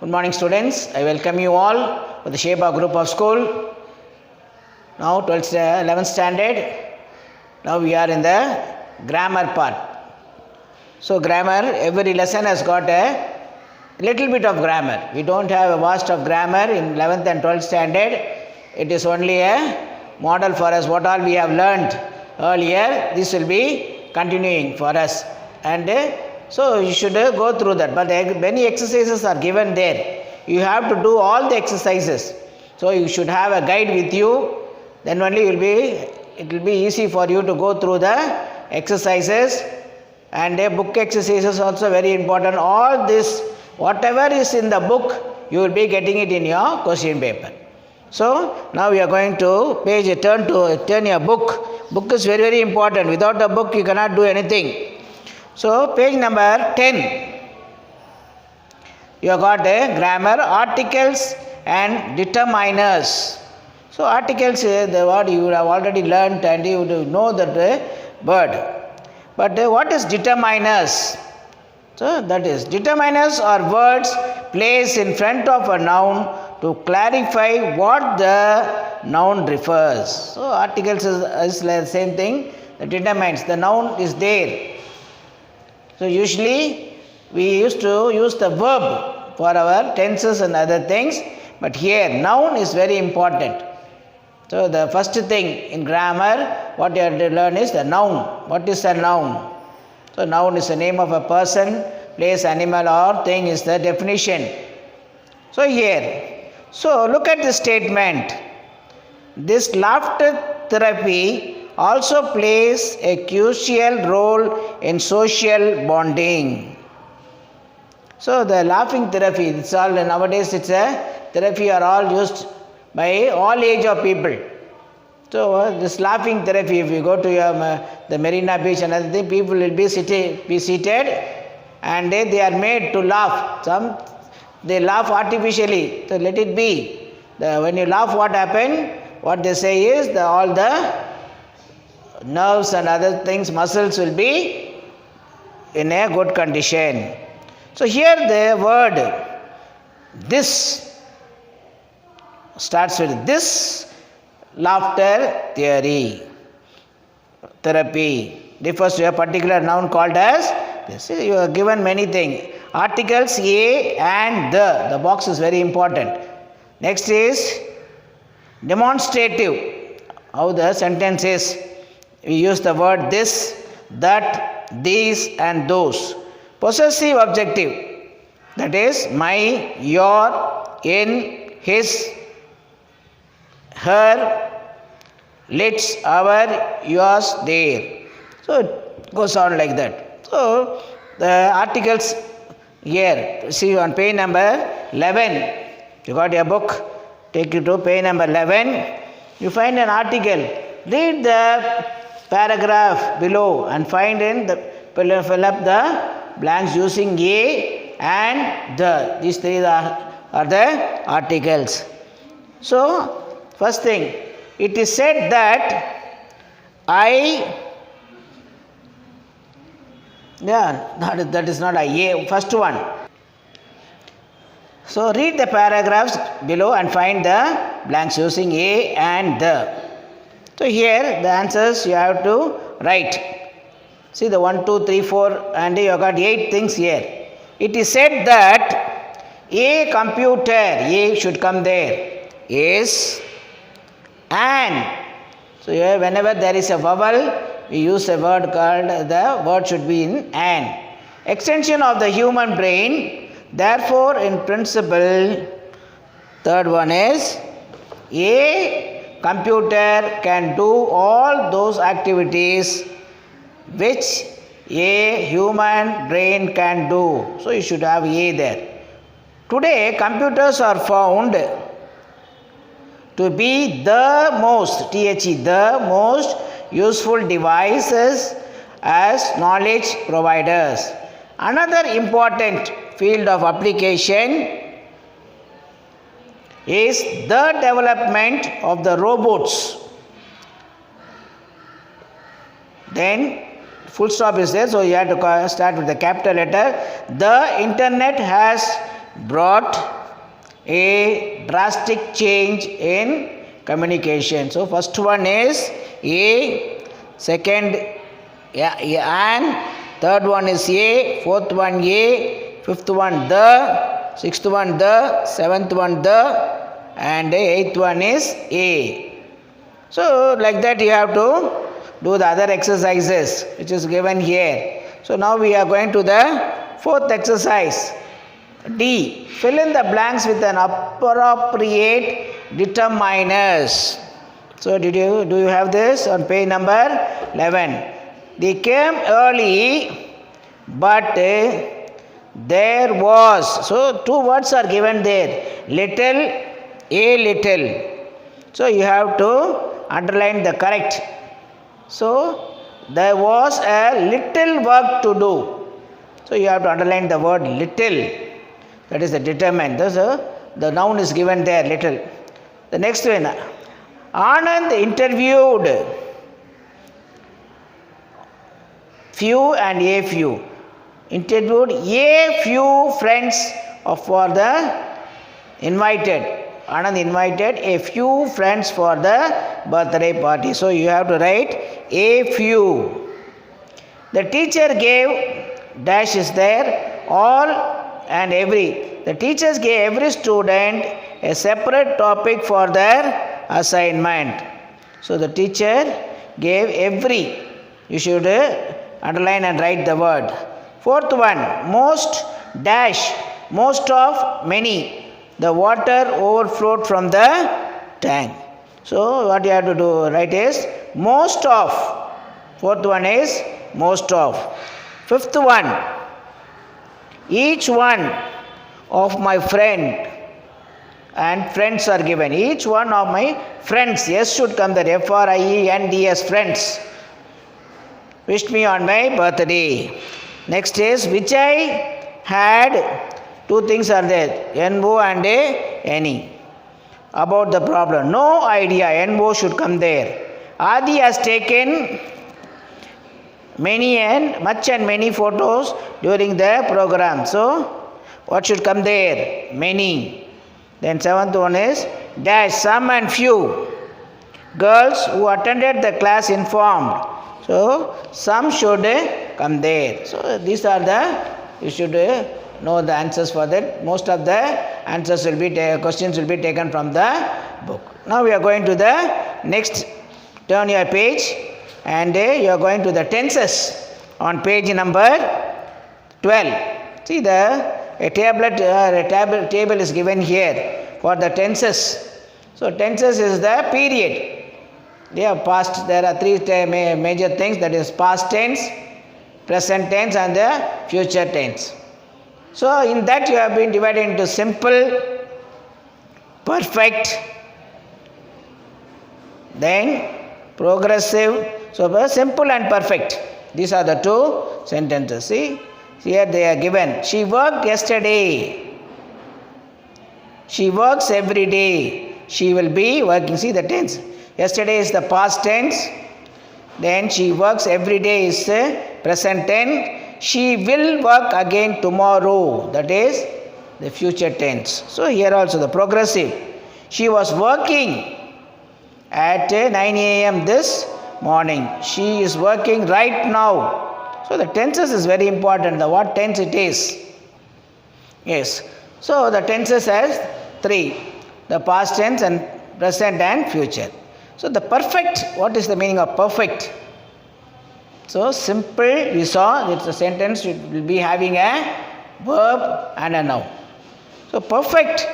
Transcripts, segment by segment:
Good morning, students. I welcome you all to the Sheba group of school. Now 12th, 11th standard. Now we are in the grammar part. So grammar, every lesson has got a little bit of grammar. We don't have a vast of grammar in 11th and 12th standard. It is only a model for us. What all we have learned earlier, this will be continuing for us. And so you should go through that. But many exercises are given there. You have to do all the exercises. So you should have a guide with you. Then only it will be easy for you to go through the exercises. And book exercises also very important. All this, whatever is in the book, you will be getting it in your question paper. So now we are going to turn your book. Book is very, very important. Without a book, you cannot do anything. So page number 10. You have got a grammar, articles and determiners. So articles is the word you have already learnt and you know that word. But what is determiners? So that is, determiners are words placed in front of a noun to clarify what the noun refers. So articles is the same thing. That determines the noun is there. So usually we used to use the verb for our tenses and other things, but here noun is very important. So the first thing in grammar what you have to learn is the noun. What is a noun? So noun is the name of a person, place, animal or thing is the definition. So here, so look at the statement. This laughter therapy also plays a crucial role in social bonding. So the laughing therapy, it's all nowadays it's a therapy are all used by all age of people. So this laughing therapy, if you go to the Marina Beach and other thing, people will be seated and they are made to laugh. Some they laugh artificially. So let it be. When you laugh, what happen? What they say is all the nerves and other things, muscles will be in a good condition. So here the word this starts with this laughter therapy refers to a particular noun called as this. You are given many things. Articles a and the box is very important. Next is demonstrative. How the sentence is. We use the word this, that, these and those. Possessive objective, that is my, your, in, his, her, let's, our, yours, their. So it goes on like that. So the articles here, see on page number 11. You got your book, take you to page number 11. You find an article. Read the paragraph below and fill up the blanks using a and the. These three are the articles. So first thing, it is said that that is not a first one. So read the paragraphs below and find the blanks using a and the. So here the answers you have to write. See the 1, 2, 3, 4 and you have got 8 things here. It is said that a computer, a should come there, is an. So here whenever there is a vowel, we use a word called, the word should be in an. Extension of the human brain, therefore in principle, third one is a computer can do all those activities which a human brain can do. So you should have a there. Today computers are found to be the most, the most useful devices as knowledge providers. Another important field of application is the development of the robots. Then full stop is there, so you have to start with the capital letter. The internet has brought a drastic change in communication. So first one is a, second an, third one is a, fourth one a, fifth one the, sixth one the, seventh one the, and eighth one is a. So like that you have to do the other exercises which is given here. So now we are going to the fourth exercise. D. Fill in the blanks with an appropriate determiners. So do you have this on page number 11? They came early, but there was. So two words are given there. Little, a little. So you have to underline the correct. So there was a little work to do. So you have to underline the word little. That is the determinant. The noun is given there, little. The next one. Anand interviewed few and a few. Interviewed a few friends for the invited. Anand invited a few friends for the birthday party. So you have to write a few. The teacher gave dash is there, all and every. The teachers gave every student a separate topic for their assignment. So the teacher gave every. You should underline and write the word. Fourth one, most dash, most of many. The water overflowed from the tank. So what you have to do, write is most of. Fourth one is most of. Fifth one, each one of my friend, and friends are given. Each one of my friends, yes should come there, Friends, friends, wished me on my birthday. Next is Vijay had, two things are there, NO and any. About the problem, no idea, NO should come there. Adi has taken much and many photos during the program. So what should come there? Many. Then seventh one is dash, some and few. Girls who attended the class informed. So some should come there. So these are you should know the answers for that. Most of the answers will be questions will be taken from the book. Now we are going to the next. Turn your page and you are going to the tenses on page number 12. See a table is given here for the tenses. So tenses is the period. They are past. There are three major things, that is past tense, present tense and the future tense. So in that you have been divided into simple, perfect, then progressive. So simple and perfect. These are the two sentences. See, here they are given. She worked yesterday. She works every day. She will be working. See the tense. Yesterday is the past tense. Then she works every day is present tense. She will work again tomorrow. That is the future tense. So here also the progressive. She was working at 9 a.m. this morning. She is working right now. So the tenses is very important. The what tense it is. Yes. So the tenses has three. The past tense and present and future. So the perfect, what is the meaning of perfect? So simple, we saw it's a sentence, it will be having a verb and a noun. So perfect.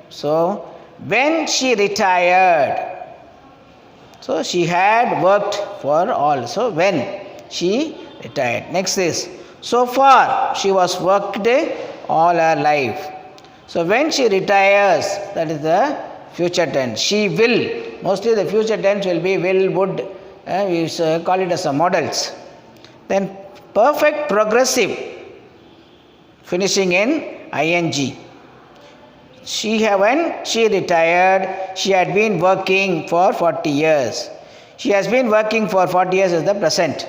So when she retired, so she had worked for all. So when she retired. Next is, so far she was worked all her life. So when she retires, that is the future tense. She will. Mostly the future tense will be will, would. We call it as a models. Then perfect progressive, finishing in ing. When she retired, she had been working for 40 years. She has been working for 40 years as the present.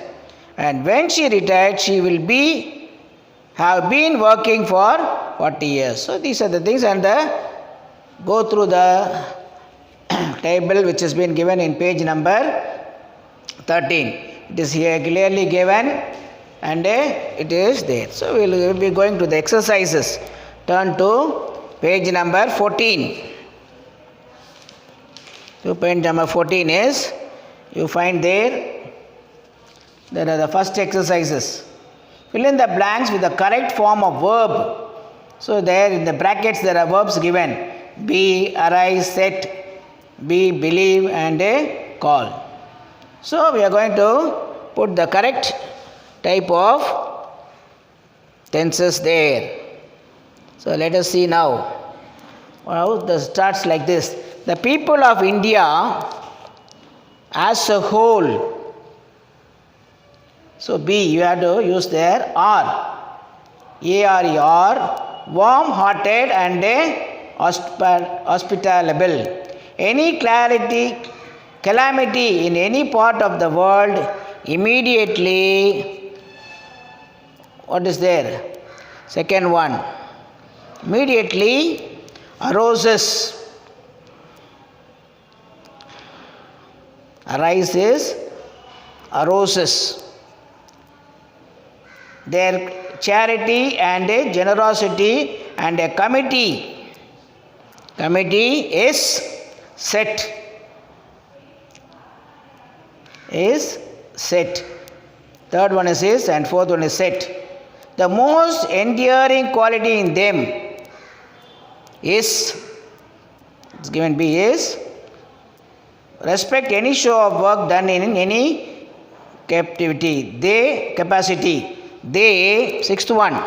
And when she retired, she will be have been working for 40 years. So these are the things, and go through the table which has been given in page number 13. It is here clearly given and it is there. So we will be going to the exercises. Turn to page number 14. So page number 14 is, you find there are the first exercises. Fill in the blanks with the correct form of verb. So there in the brackets there are verbs given. Be, arise, set, be, believe and call. So we are going to put the correct type of tenses there. So let us see now. Well, this starts like this. The people of India as a whole. So be, you have to use there are. A-R-E-R, warm-hearted and hospitable. Any calamity in any part of the world, immediately, what is there? Second one, immediately aroses. Arises, aroses. Their charity and a generosity and a committee. Committee is set. Is set. Third one is and fourth one is set. The most enduring quality in them is, it's given B, is respect any show of work done in any capacity. They, sixth one,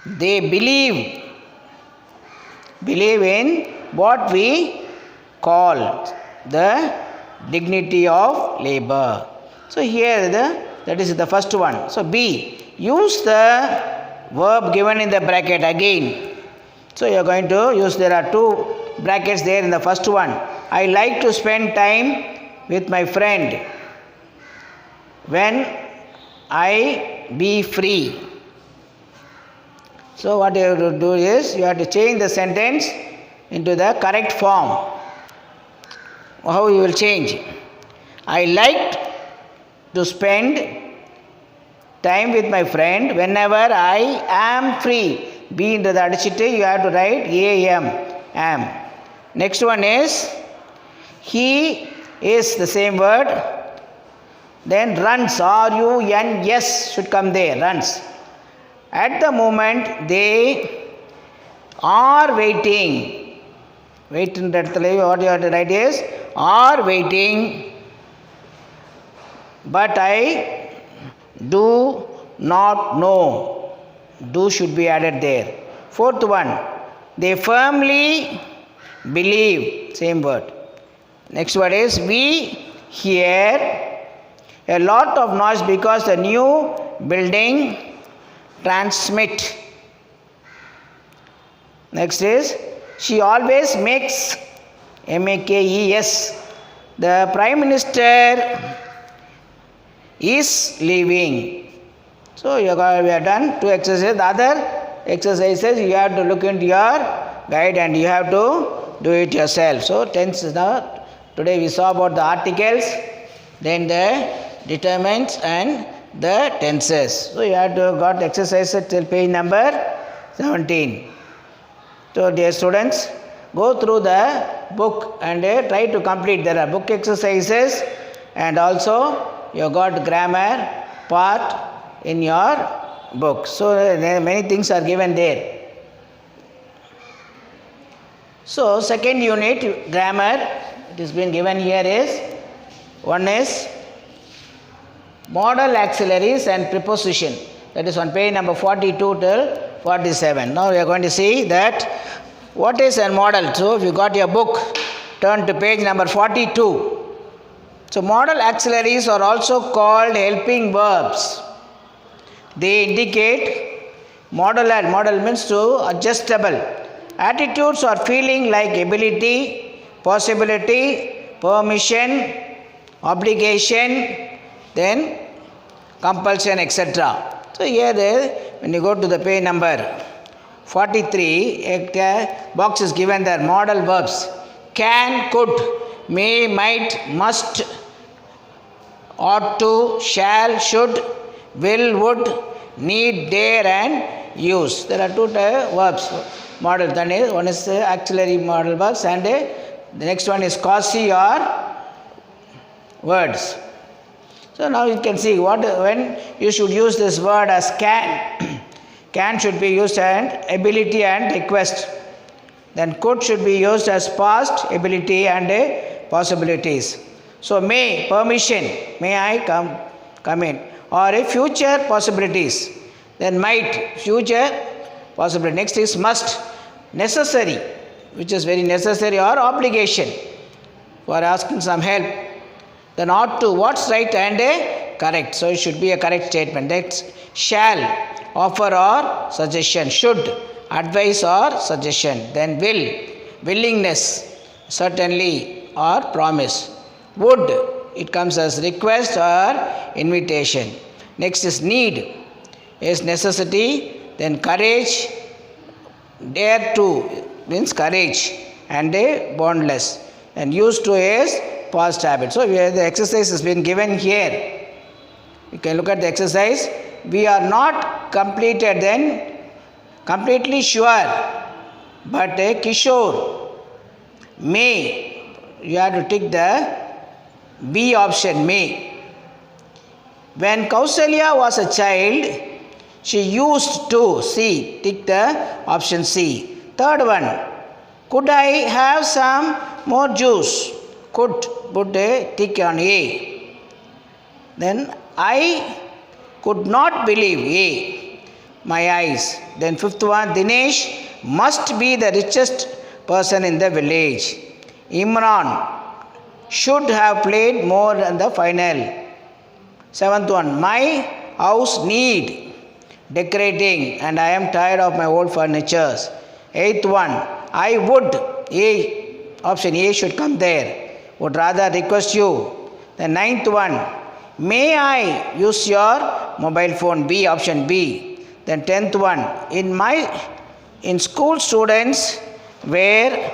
they believe in what we call the dignity of labor. So here that is the first one. So B, use the verb given in the bracket again. So you are going to use, there are two brackets there in the first one. I like to spend time with my friend when I be free. So what you have to do is, you have to change the sentence into the correct form. How you will change? I like to spend time with my friend whenever I am free. Be into the adjective, you have to write am. Next one is, he is the same word. Then runs, R-U-N-S should come there, runs. At the moment they are waiting. Wait in that, what you have to write is, are waiting, but I do not know. Do should be added there. Fourth one, they firmly believe, same word. Next word is, we hear a lot of noise because the new building transmit. Next is, she always makes, M-A-K-E-S. The Prime Minister is leaving. So we have done two exercises. The other exercises you have to look into your guide and you have to do it yourself. So tense now. Today we saw about the articles, then the determinants and the tenses. So you have to got exercises till page number 17. So dear students, go through the book and try to complete. There are book exercises and also you got grammar part in your book. So many things are given there. So second unit, grammar, it has been given here is, one is modal auxiliaries and preposition. That is on page number 42 till 47. Now we are going to see that what is a modal. So if you got your book, turn to page number 42. So modal auxiliaries are also called helping verbs. They indicate modal means to adjustable. Attitudes or feeling like ability, possibility, permission, obligation, then compulsion, etc. So here when you go to the page number 43, a box is given there, modal verbs. Can, could, may, might, must, ought to, shall, should, will, would, need, dare and use. There are two verbs, model. One is auxiliary modal verbs and the next one is quasi or words. So now you can see when you should use this word as can. Can should be used as ability and request. Then could should be used as past, ability and possibilities. So may, permission, may I come in. Or a future possibilities. Then might, future possibility. Next is must, necessary, which is very necessary, or obligation for asking some help. Then ought to, what's right and correct. So it should be a correct statement. That's shall, offer or suggestion. Should, advice or suggestion. Then will, willingness, certainly or promise. Would, it comes as request or invitation. Next is need, is necessity. Then courage, dare to means courage and boundless. And used to is past habit. So the exercise has been given here. You can look at the exercise. We are not completed then, completely sure, but Kishore may, you have to tick the B option, may. When Kausalya was a child, she used to, C, tick the option C. Third one, could I have some more juice? Could, put a tick on A. Then I could not believe, A, my eyes. Then fifth one, Dinesh must be the richest person in the village. Imran should have played more in the final. Seventh one, my house need decorating and I am tired of my old furnitures. Eighth one, I would, A, option A should come there, would rather request you. The ninth one, may I use your mobile phone? B, option B. Then 10th one, in school students were,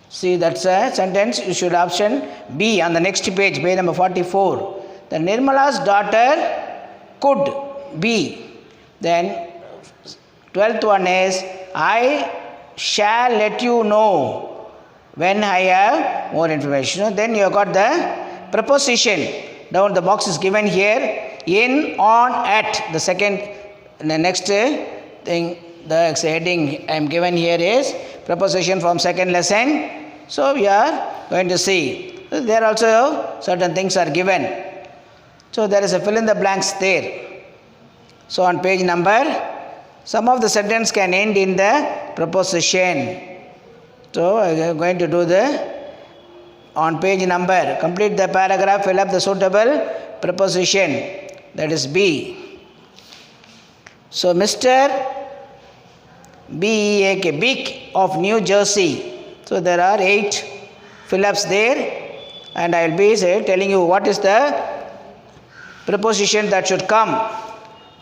see that's a sentence, you should option B on the next page number 44. The Nirmala's daughter could be. Then 12th one is, I shall let you know when I have more information. Then you have got the preposition. Down the box is given here. In, on, at. The second, the next thing, the heading I am given here is preposition from second lesson. So we are going to see. There also certain things are given. So there is a fill in the blanks there. So on page number, some of the sentence can end in the preposition. So I am going to do on page number, complete the paragraph, fill up the suitable preposition. That is B. So Mr. B-E-A-K, Beak of New Jersey. So there are 8 fill-ups there and I will be telling you what is the preposition that should come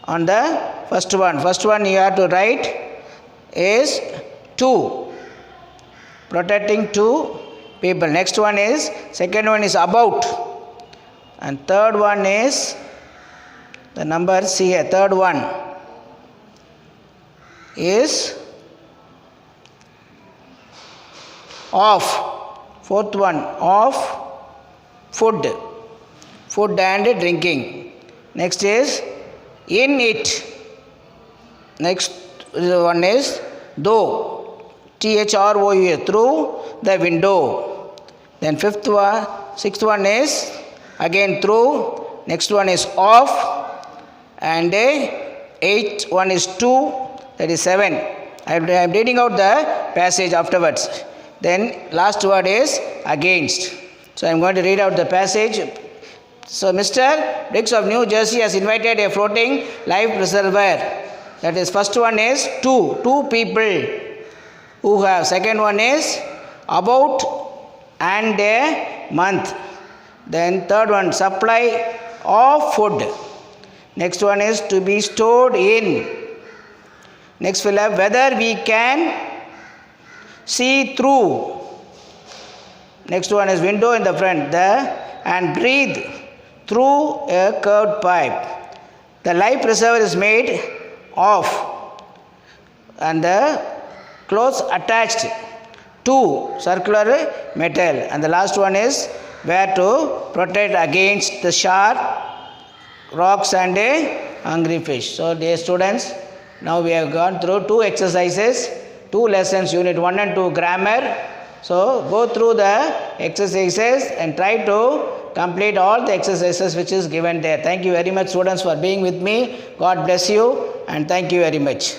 on the first one. First one you have to write is to, protecting two people. Next one is, second one is about, and third one is the number C here. Third one is of. Fourth one of food and drinking. Next is in it. Next one is though, THROU, through the window. Then sixth one is again through. Next one is off. And eighth one is to, that is 7. I am reading out the passage afterwards. Then last word is against. So I am going to read out the passage. So Mr. Briggs of New Jersey has invited a floating life preserver. That is, first one is two people who have. Second one is about and a month. Then third one, supply of food. Next one is to be stored in. Next fill up whether we can see through. Next one is window in the front. And breathe through a curved pipe. The life preserver is made of and the clothes attached to circular metal. And the last one is where to protect against the sharp rocks and a hungry fish. So dear students, now we have gone through 2 exercises, 2 lessons, unit 1 and 2 grammar. So go through the exercises and try to complete all the exercises which is given there. Thank you very much students for being with me. God bless you and thank you very much.